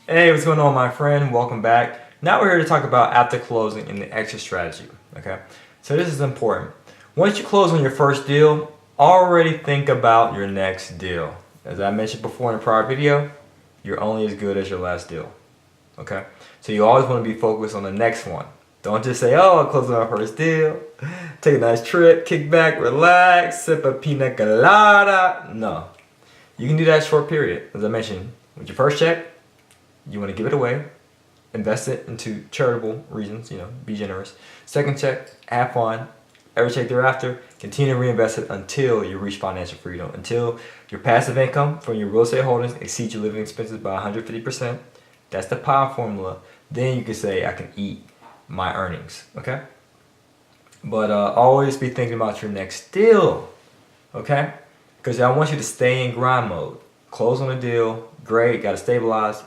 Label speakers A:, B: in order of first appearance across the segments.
A: Hey, what's going on, my friend? Welcome back. Now we're here to talk about after closing and the exit strategy. Okay, so this is important. Once you close on your first deal, already think about your next deal. As I mentioned before in a prior video, you're only as good as your last deal. Okay, so you always want to be focused on the next one. Don't just say, "Oh, I closed on my first deal. Take a nice trip, kick back, relax, sip a pina colada." No, you can do that short period. As I mentioned, with your first check, you want to give it away, invest it into charitable reasons, be generous. Second check, have fun. Every check thereafter, continue to reinvest it until you reach financial freedom, until your passive income from your real estate holdings exceeds your living expenses by 150%. That's the power formula. Then you can say, I can eat my earnings, okay? But always be thinking about your next deal, okay? Because I want you to stay in grind mode. Close on a deal, great, got to stabilize.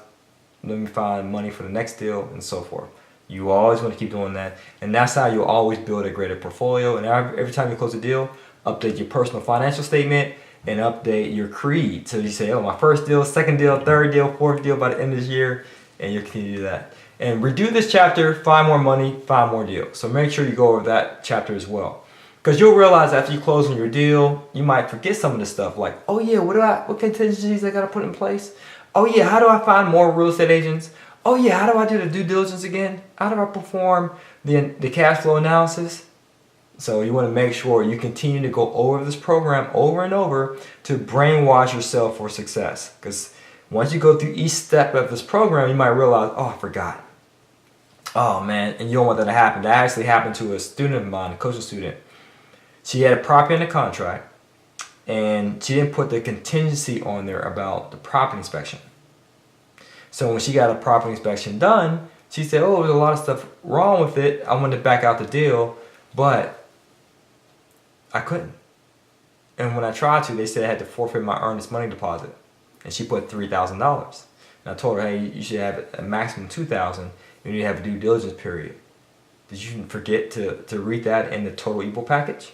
A: Let me find money for the next deal, and so forth. You always want to keep doing that, and that's how you'll always build a greater portfolio. And every time you close a deal, update your personal financial statement and update your creed. So you say, oh, my first deal, second deal, third deal, fourth deal by the end of this year, and you continue to do that. And redo this chapter, find more money, find more deals. So make sure you go over that chapter as well. Because you'll realize after you close on your deal, you might forget some of the stuff like, oh yeah, what contingencies I gotta put in place? Oh yeah, how do I find more real estate agents? Oh yeah, how do I do the due diligence again? How do I perform the cash flow analysis? So you want to make sure you continue to go over this program over and over to brainwash yourself for success. Because once you go through each step of this program, you might realize, oh, I forgot. Oh man, and you don't want that to happen. That actually happened to a student of mine, a coaching student. She had a property in the contract, and she didn't put the contingency on there about the property inspection. So when she got a property inspection done, she said, oh, there's a lot of stuff wrong with it. I wanted to back out the deal, but I couldn't. And when I tried to, they said I had to forfeit my earnest money deposit. And she put $3,000. And I told her, hey, you should have a maximum $2,000. You need to have a due diligence period. Did you forget to read that in the Total Evil package?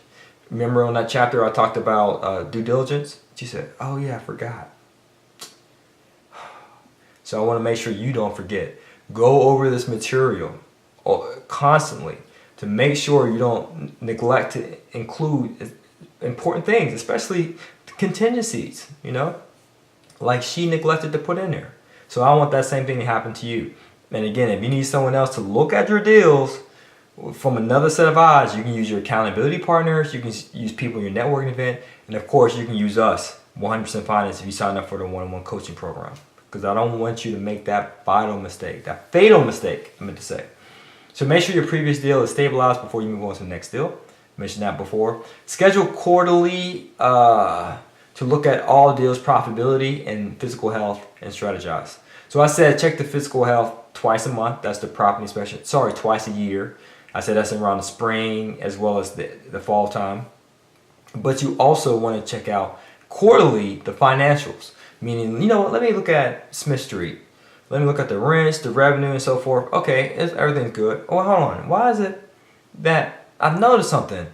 A: Remember on that chapter I talked about due diligence? She said, oh yeah, I forgot. So I want to make sure you don't forget. Go over this material constantly to make sure you don't neglect to include important things, especially contingencies, like she neglected to put in there. So I want that same thing to happen to you. And again, if you need someone else to look at your deals from another set of eyes, you can use your accountability partners, you can use people in your networking event, and of course you can use us, 100% Finance, if you sign up for the one-on-one coaching program. Because I don't want you to make that fatal mistake, I meant to say. So make sure your previous deal is stabilized before you move on to the next deal. I mentioned that before. Schedule quarterly to look at all deals' profitability and physical health and strategize. So I said check the physical health twice a month. That's the property inspection. Sorry, twice a year. I said that's around the spring as well as the fall time. But you also want to check out quarterly the financials. Meaning, let me look at Smith Street. Let me look at the rents, the revenue, and so forth. Okay, everything's good. Oh, hold on. Why is it that I've noticed something?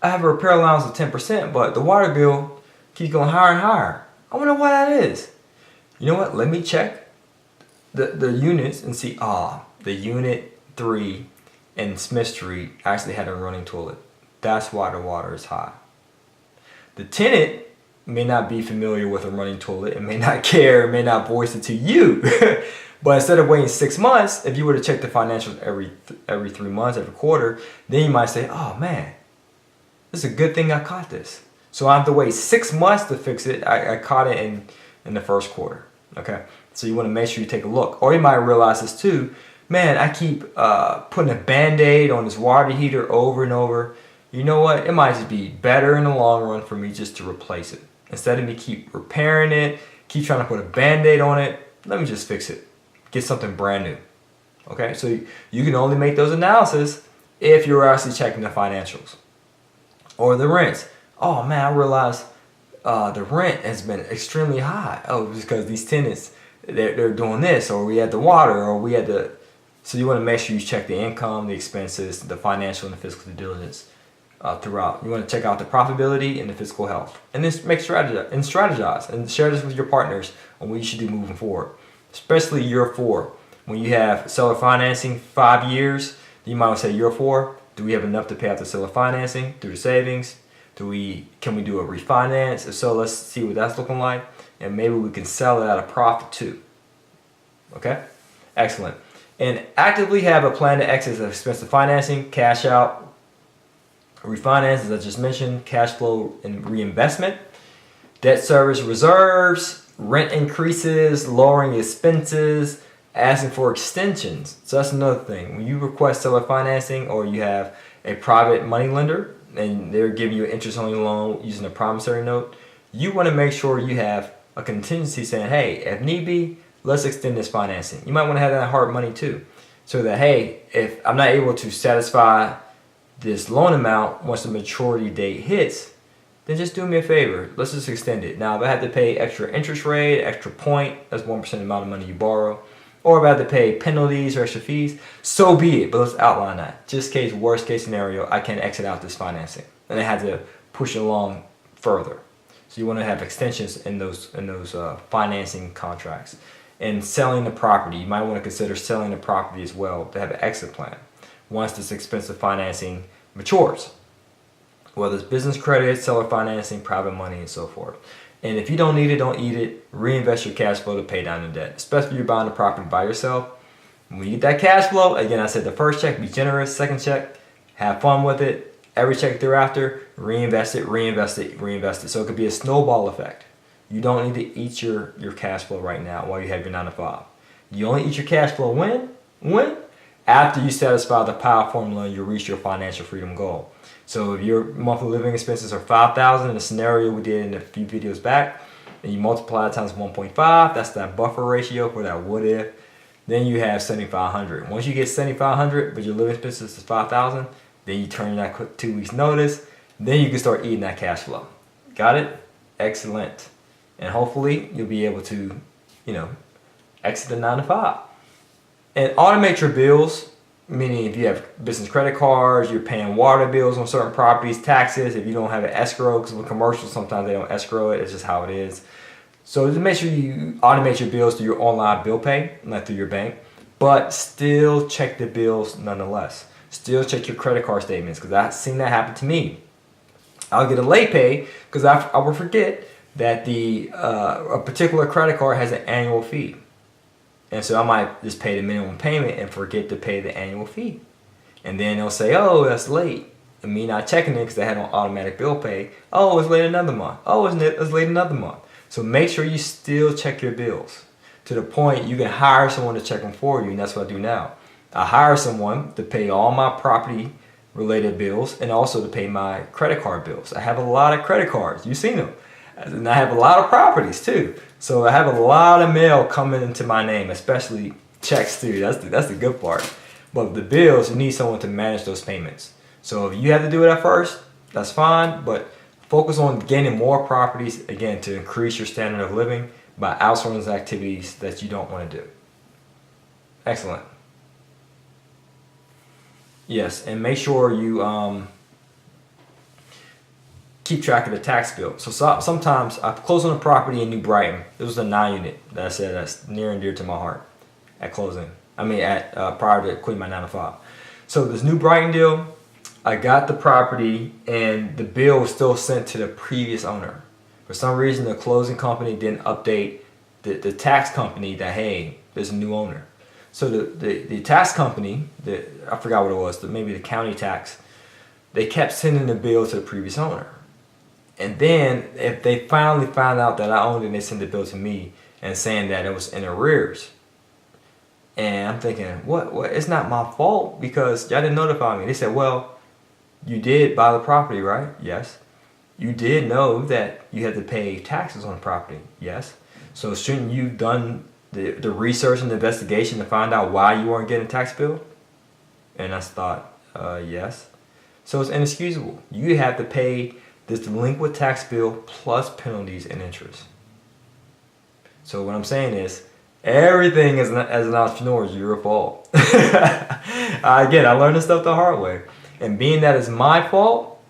A: I have a repair allowance of 10%, but the water bill keeps going higher and higher. I wonder why that is. You know what? Let me check the units and see, the unit 3 in Smith Street actually had a running toilet. That's why the water is high. The tenant may not be familiar with a running toilet and may not care, may not voice it to you. But instead of waiting 6 months, if you were to check the financials every 3 months, every quarter, then you might say, oh man, this is a good thing I caught this. So I have to wait 6 months to fix it. I caught it in the first quarter. Okay, so you want to make sure you take a look. Or you might realize this too, man, I keep putting a Band-Aid on this water heater over and over. You know what? It might just be better in the long run for me just to replace it. Instead of me keep repairing it, keep trying to put a Band-Aid on it, let me just fix it. Get something brand new. Okay, so you can only make those analysis if you're actually checking the financials. Or the rents. Oh man, I realized the rent has been extremely high. Oh, it's because these tenants, they're doing this, or we had the water, or we had the... So you want to make sure you check the income, the expenses, the financial and the physical due diligence throughout. You want to check out the profitability and the fiscal health, and then strategize and share this with your partners on what you should do moving forward, especially year 4. When you have seller financing 5 years, you might want to say year 4, do we have enough to pay out the seller financing through the savings? Can we do a refinance? If so, let's see what that's looking like, and maybe we can sell it at a profit too. Okay, excellent. And actively have a plan to exit expensive financing, cash out, refinance, as I just mentioned, cash flow and reinvestment, debt service reserves, rent increases, lowering expenses, asking for extensions. So that's another thing. When you request seller financing or you have a private money lender and they're giving you an interest-only loan using a promissory note, you want to make sure you have a contingency saying, hey, if need be, let's extend this financing. You might want to have that hard money too, so that, hey, if I'm not able to satisfy this loan amount once the maturity date hits, then just do me a favor. Let's just extend it. Now, if I have to pay extra interest rate, extra point, that's 1% of the amount of money you borrow, or if I have to pay penalties or extra fees, so be it. But let's outline that. Just case, worst case scenario, I can exit out this financing, and I had to push it along further. So you want to have extensions in those financing contracts. And selling the property, you might want to consider selling the property as well to have an exit plan once this expensive financing matures. Whether it's business credit, seller financing, private money, and so forth. And if you don't need it, don't eat it. Reinvest your cash flow to pay down the debt, especially if you're buying the property by yourself. When you get that cash flow, again, I said the first check, be generous. Second check, have fun with it. Every check thereafter, reinvest it, reinvest it, reinvest it. So it could be a snowball effect. You don't need to eat your cash flow right now while you have your 9 to 5. You only eat your cash flow when? After you satisfy the power formula and you reach your financial freedom goal. So if your monthly living expenses are $5,000 in the scenario we did in a few videos back, and you multiply it times 1.5, that's that buffer ratio for that what if, then you have $7,500. Once you get $7,500, but your living expenses is $5,000, then you turn in that 2 weeks notice, then you can start eating that cash flow. Got it? Excellent. And hopefully you'll be able to, exit the 9 to 5. And automate your bills, meaning if you have business credit cards, you're paying water bills on certain properties, taxes, if you don't have an escrow, because with commercials sometimes they don't escrow it, it's just how it is. So just make sure you automate your bills through your online bill pay, not through your bank, but still check the bills nonetheless. Still check your credit card statements, because I've seen that happen to me. I'll get a late pay because I will forget that a particular credit card has an annual fee. And so I might just pay the minimum payment and forget to pay the annual fee. And then they'll say, oh, that's late. And me not checking it because I had on automatic bill pay. Oh, it's late another month. Oh, it's late another month. So make sure you still check your bills to the point you can hire someone to check them for you. And that's what I do now. I hire someone to pay all my property related bills and also to pay my credit card bills. I have a lot of credit cards. You've seen them. And I have a lot of properties too. So I have a lot of mail coming into my name, especially checks too. That's the good part. But the bills, you need someone to manage those payments. So if you have to do it at first, that's fine. But focus on gaining more properties, again, to increase your standard of living by outsourcing activities that you don't want to do. Excellent. Yes, and make sure you keep track of the tax bill. So sometimes I closed on a property in New Brighton. It was a 9-unit that I said that's near and dear to my heart at closing. Prior to quitting my 9 to 5. So this New Brighton deal, I got the property and the bill was still sent to the previous owner. For some reason, the closing company didn't update the tax company that, hey, there's a new owner. So the tax company, I forgot what it was, maybe the county tax, they kept sending the bill to the previous owner. And then if they finally found out that I owned it, they sent the bill to me and saying that it was in arrears. And I'm thinking, what? It's not my fault because y'all didn't notify me. They said, well, you did buy the property, right? Yes. You did know that you had to pay taxes on the property. Yes. So shouldn't you have done the research and the investigation to find out why you weren't getting a tax bill? And I thought, yes. So it's inexcusable. You have to pay this delinquent tax bill plus penalties and interest. So what I'm saying is, everything as an entrepreneur is your fault. Again, I learned this stuff the hard way. And being that it's my fault,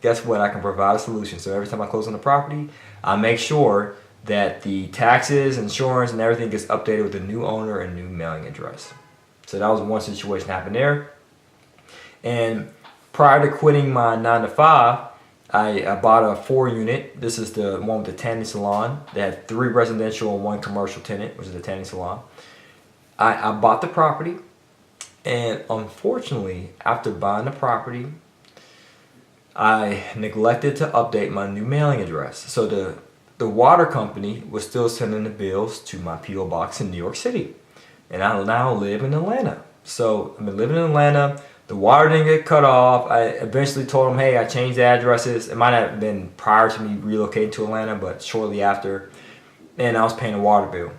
A: guess what? I can provide a solution. So every time I close on the property, I make sure that the taxes, insurance, and everything gets updated with the new owner and new mailing address. So that was one situation happened there. And prior to quitting my 9 to 5, I bought a 4-unit. This is the one with the tanning salon. They had 3 residential and 1 commercial tenant, which is the tanning salon. I bought the property, and unfortunately, after buying the property, I neglected to update my new mailing address. So the water company was still sending the bills to my P.O. box in New York City. And I now live in Atlanta. So I've been living in Atlanta. The water didn't get cut off. I eventually told them, hey, I changed the addresses. It might have been prior to me relocating to Atlanta, but shortly after. And I was paying a water bill.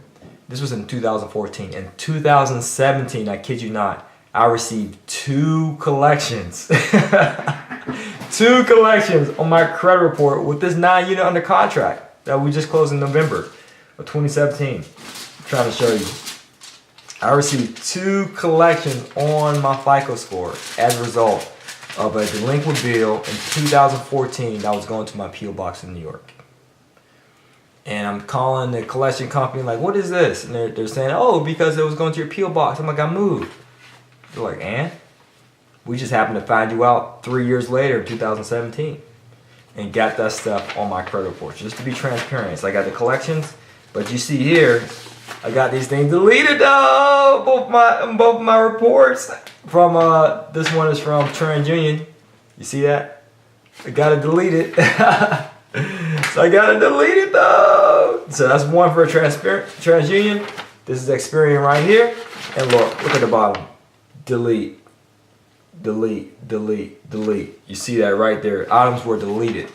A: This was in 2014. In 2017, I kid you not, I received 2 collections. 2 collections on my credit report with this 9-unit under contract that we just closed in November of 2017. I'm trying to show you. I received 2 collections on my FICO score as a result of a delinquent bill in 2014 that was going to my P.O. box in New York. And I'm calling the collection company like, what is this? And they're saying, oh, because it was going to your P.O. box. I'm like, I moved. They're like, and? We just happened to find you out 3 years later in 2017 and got that stuff on my credit report. Just to be transparent. So I got the collections, but you see here, I got these things deleted though. Both my reports from this one is from TransUnion. You see that? I gotta delete it. So I gotta delete it though. So that's one for TransUnion. This is Experian right here. And look at the bottom. Delete. Delete, delete, delete. You see that right there. Items were deleted.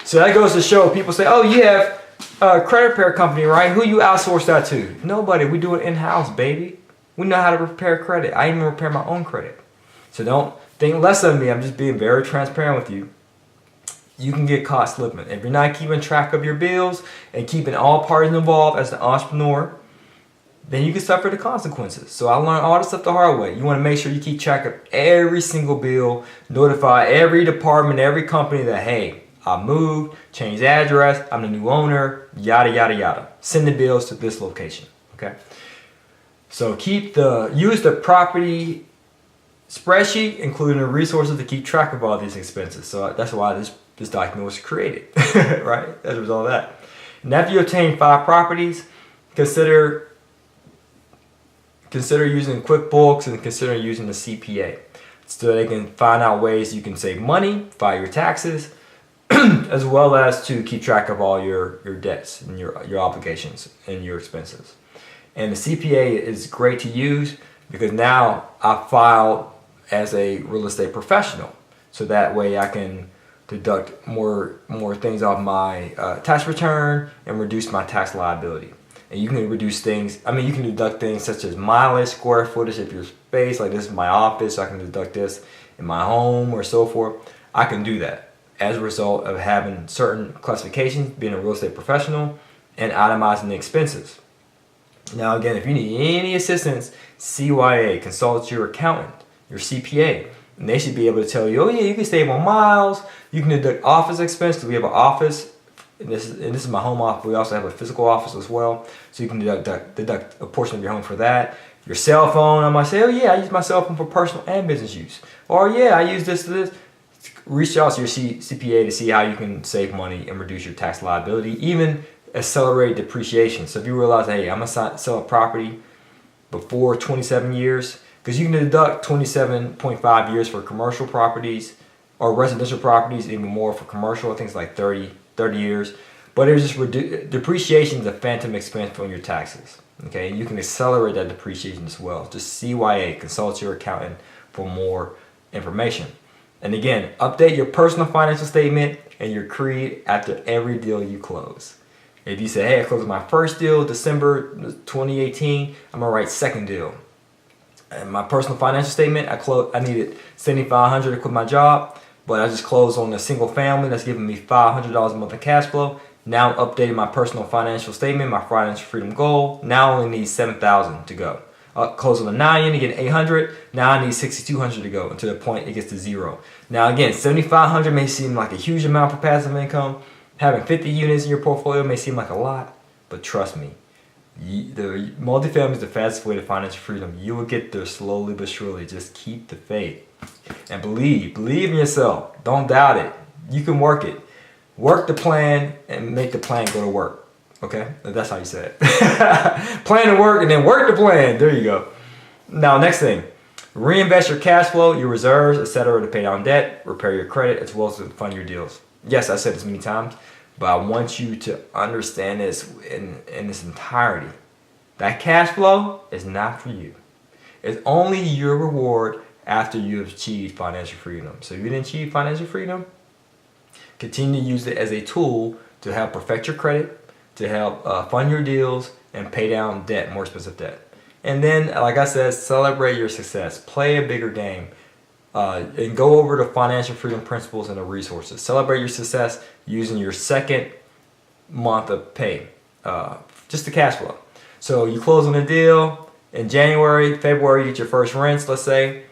A: So that goes to show, people say, oh, you have a credit repair company, right? Who you outsource that to? Nobody. We do it in-house, baby. We know how to repair credit. I even repair my own credit. So don't think less of me. I'm just being very transparent with you. You can get caught slipping. If you're not keeping track of your bills and keeping all parties involved as the entrepreneur, then you can suffer the consequences. So I learned all this stuff the hard way. You want to make sure you keep track of every single bill, notify every department, every company that, hey, I moved, changed address, I'm the new owner, yada, yada, yada. Send the bills to this location, okay? So use the property spreadsheet, including the resources to keep track of all these expenses. So that's why this document was created, right? As a result of that. And after you obtain 5 properties, consider using QuickBooks and consider using the CPA so they can find out ways you can save money, file your taxes, as well as to keep track of all your debts and your obligations and your expenses. And the CPA is great to use because now I filed as a real estate professional. So that way I can deduct more things off my tax return and reduce my tax liability. And you can reduce things, you can deduct things such as mileage, square footage of your space, like this is my office, so I can deduct this in my home or so forth. I can do that as a result of having certain classifications, being a real estate professional, and itemizing the expenses. Now again, if you need any assistance, CYA, consult your accountant, your CPA, and they should be able to tell you, oh yeah, you can save on miles, you can deduct office expense, because we have an office. And this is my home office. We also have a physical office as well. So you can deduct a portion of your home for that. Your cell phone, I might say, oh yeah, I use my cell phone for personal and business use. Or yeah, I use this to this. Reach out to your CPA to see how you can save money and reduce your tax liability, even accelerate depreciation. So if you realize, hey, I'm gonna sell a property before 27 years, because you can deduct 27.5 years for commercial properties or residential properties, even more for commercial. I think it's like 30 years, but it's just depreciation is a phantom expense on your taxes. Okay, you can accelerate that depreciation as well. Just CYA, consult your accountant for more information. And again, update your personal financial statement and your CREED after every deal you close. If you say, hey, I closed my first deal December 2018, I'm gonna write second deal. And my personal financial statement, I needed $7,500 to quit my job. But I just closed on a single family that's giving me $500 a month in cash flow. Now I'm updating my personal financial statement, my financial freedom goal. Now I only need $7,000 to go. close on a 9 unit, get 800. Now I need 6,200 to go until the point it gets to 0. Now again, 7,500 may seem like a huge amount for passive income. Having 50 units in your portfolio may seem like a lot, but trust me, the multifamily is the fastest way to financial freedom. You will get there slowly but surely. Just keep the faith and believe in yourself. Don't doubt it. You can work it. Work the plan and make the plan go to work. Okay, that's how you say it. Plan to work and then work the plan. There you go. Now, next thing, reinvest your cash flow, your reserves, etc., to pay down debt, repair your credit, as well as to fund your deals. Yes, I said this many times, but I want you to understand this in its entirety. That cash flow is not for you. It's only your reward after you have achieved financial freedom. So if you didn't achieve financial freedom, continue to use it as a tool to help perfect your credit, to help fund your deals and pay down debt, more expensive debt. And then, like I said, celebrate your success. Play a bigger game. And go over the financial freedom principles and the resources. Celebrate your success using your second month of pay, just the cash flow. So you close on a deal in January, February, you get your first rents, let's say.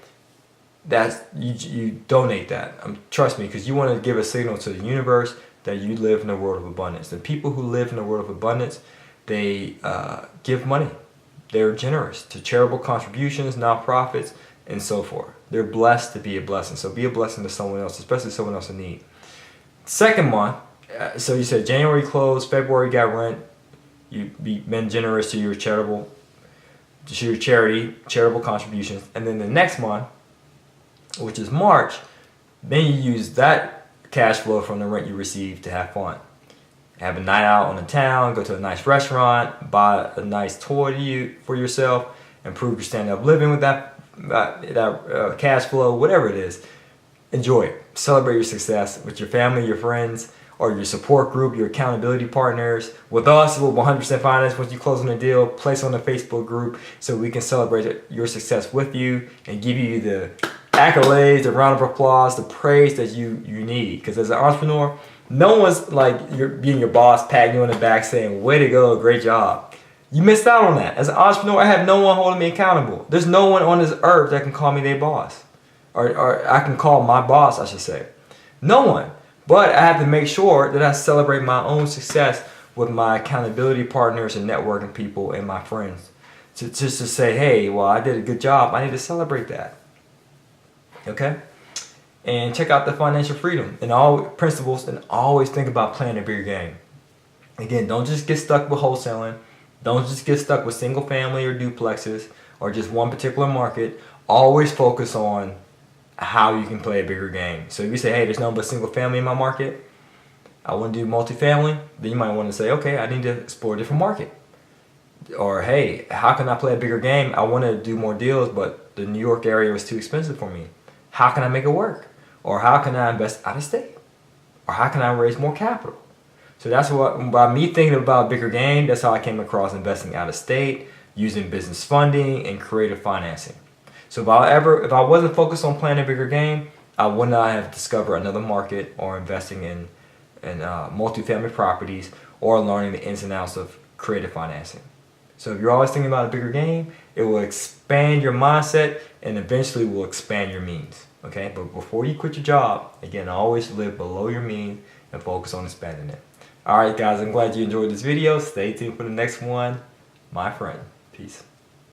A: That's you donate that. Trust me, because you want to give a signal to the universe that you live in a world of abundance. The people who live in a world of abundance, they give money. They're generous to charitable contributions, nonprofits, and so forth. They're blessed to be a blessing. So be a blessing to someone else, especially someone else in need. Second month, so you said January closed, February got rent. You've been generous to your charitable contributions. And then the next month, which is March, then you use that cash flow from the rent you received to have fun. Have a night out on the town, go to a nice restaurant, buy a nice toy for yourself, improve your standard of living with that cash flow, whatever it is. Enjoy it. Celebrate your success with your family, your friends, or your support group, your accountability partners. With us, with 100% Finance, once you close on a deal, place on the Facebook group so we can celebrate your success with you and give you the accolades, the round of applause, the praise that you need. Because as an entrepreneur, no one's like being your boss, patting you on the back saying, way to go, great job. You missed out on that. As an entrepreneur, I have no one holding me accountable. There's no one on this earth that can call me their boss. Or I can call my boss, I should say. No one. But I have to make sure that I celebrate my own success with my accountability partners and networking people and my friends. Just to say, hey, well, I did a good job. I need to celebrate that. Okay? And check out the financial freedom and all principles, and always think about playing a bigger game. Again, don't just get stuck with wholesaling. Don't just get stuck with single family or duplexes or just one particular market. Always focus on how you can play a bigger game. So if you say, hey, there's nothing but single family in my market, I want to do multifamily, then you might want to say, okay, I need to explore a different market. Or, hey, how can I play a bigger game? I want to do more deals, but the New York area was too expensive for me. How can I make it work? Or how can I invest out of state? Or how can I raise more capital? So that's what, by me thinking about a bigger game, that's how I came across investing out of state, using business funding and creative financing. So if I wasn't focused on playing a bigger game, I would not have discovered another market or investing in multifamily properties or learning the ins and outs of creative financing. So if you're always thinking about a bigger game, it will expand your mindset and eventually will expand your means. Okay, but before you quit your job, again, always live below your means and focus on expanding it. All right, guys, I'm glad you enjoyed this video. Stay tuned for the next one. My friend. Peace.